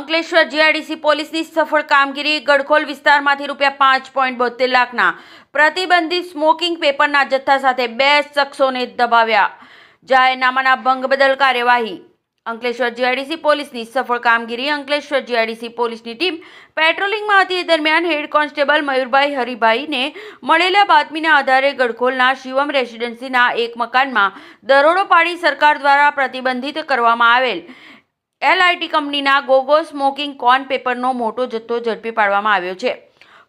Ankleshwar GIDC પોલીસની સફળ કામગીરી। ગડખોલ વિસ્તારમાંથી ₹5.72 લાખના પ્રતિબંધિત સ્મોકિંગ પેપરના જથ્થા સાથે 2 શખ્સોને દબાવ્યા। જાહેરનામાના ભંગ બદલ કાર્યવાહી। અંકલેશ્વર જીઆઈડીસી પોલીસની સફળ કામગીરી। અંકલેશ્વર જીઆઈડીસી પોલીસની ટીમ પેટ્રોલિંગમાં હતી એ દરમિયાન હેડ કોન્સ્ટેબલ મયુરભાઈ હરિભાઈને મળેલા બાતમીના આધારે ગડખોલના શિવમ રેસિડેન્સીના એક મકાનમાં દરોડો પાડી સરકાર દ્વારા પ્રતિબંધિત કરવામાં આવેલ LIT કંપનીના ગોગો સ્મોકિંગ કોન પેપરનો મોટો જથ્થો ઝડપી પાડવામાં આવ્યો છે।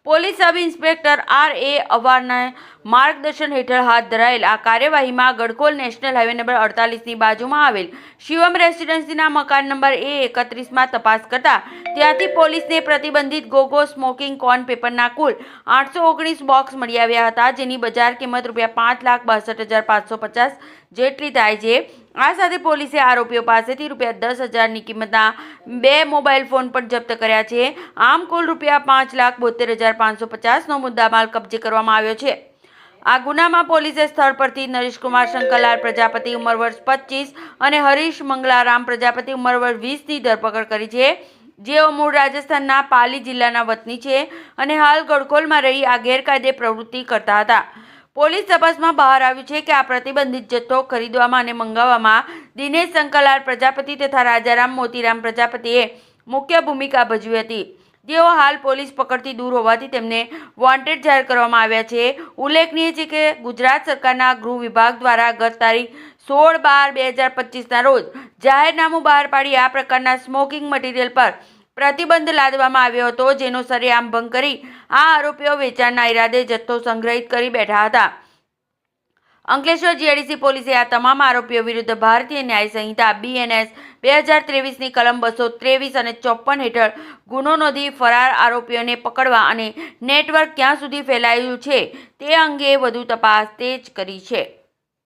પોલીસ સબ ઇન્સ્પેક્ટર RA અવારના માર્ગદર્શન હેઠળ હાથ ધરાયેલ આ કાર્યવાહીમાં ગડખોલ નેશનલ હાઈવે નંબર 48ની બાજુમાં આવેલ શિવમ રેસિડેન્સીના મકાન નંબર A31માં તપાસ કરતા ત્યાંથી પોલીસને પ્રતિબંધિત ગોગો સ્મોકિંગ કોન પેપરના કુલ 819 બોક્સ મળી આવ્યા હતા, જેની બજાર કિંમત ₹5,62,550 જેટલી થાય છે। આ સાથે પોલીસે આરોપીઓ પાસેથી ₹10,000ની કિંમતના 2 મોબાઈલ ફોન પણ જપ્ત કર્યા છે। આમ કુલ ₹5,72,550નો મુદ્દામાલ કબજે કરવામાં આવ્યો છે। આ ગુનામાં પોલીસે સ્થળ પરથી નરેશકુમાર શંકરલાલ પ્રજાપતિ ઉંમર વર્ષ 25 અને હરીશ મંગલારામ પ્રજાપતિ ઉંમર વર્ષ 20ની ધરપકડ કરી છે, જેઓ મૂળ રાજસ્થાનના પાલી જિલ્લાના વતની છે અને હાલ ગડખોલમાં રહી આ ગેરકાયદે પ્રવૃત્તિ કરતા હતા। પોલીસ તપાસમાં બહાર આવ્યું છે કે આ પ્રતિબંધિત જથ્થો ખરીદવામાં અને મંગાવવામાં દિનેશ શંકરલાલ પ્રજાપતિ તથા રાજારામ મોતીરામ પ્રજાપતિએ મુખ્ય ભૂમિકા ભજવી હતી। જેઓ હાલ પોલીસ પકડથી દૂર હોવાથી તેમને વોન્ટેડ જાહેર કરવામાં આવ્યા છે। ઉલ્લેખનીય છે કે ગુજરાત સરકારના ગૃહ વિભાગ દ્વારા ગત તારીખ 16/12/2025ના રોજ જાહેરનામું બહાર પાડી આ પ્રકારના સ્મોકિંગ મટીરિયલ પર પ્રતિબંધ લાદવામાં આવ્યો હતો, જેનો સરેઆમ ભંગ કરી આ આરોપીઓ વેચાણના ઈરાદે જથ્થો સંગ્રહિત કરી બેઠા હતા। અંકલેશ્વર જીઆઈડીસી પોલીસે આ તમામ આરોપીઓ વિરુદ્ધ ભારતીય ન્યાય સંહિતા BNS 2023ની કલમ 223 અને 54 હેઠળ ગુનો નોંધી ફરાર આરોપીઓને પકડવા અને નેટવર્ક ક્યાં સુધી ફેલાયું છે તે અંગે વધુ તપાસ તેજ કરી છે।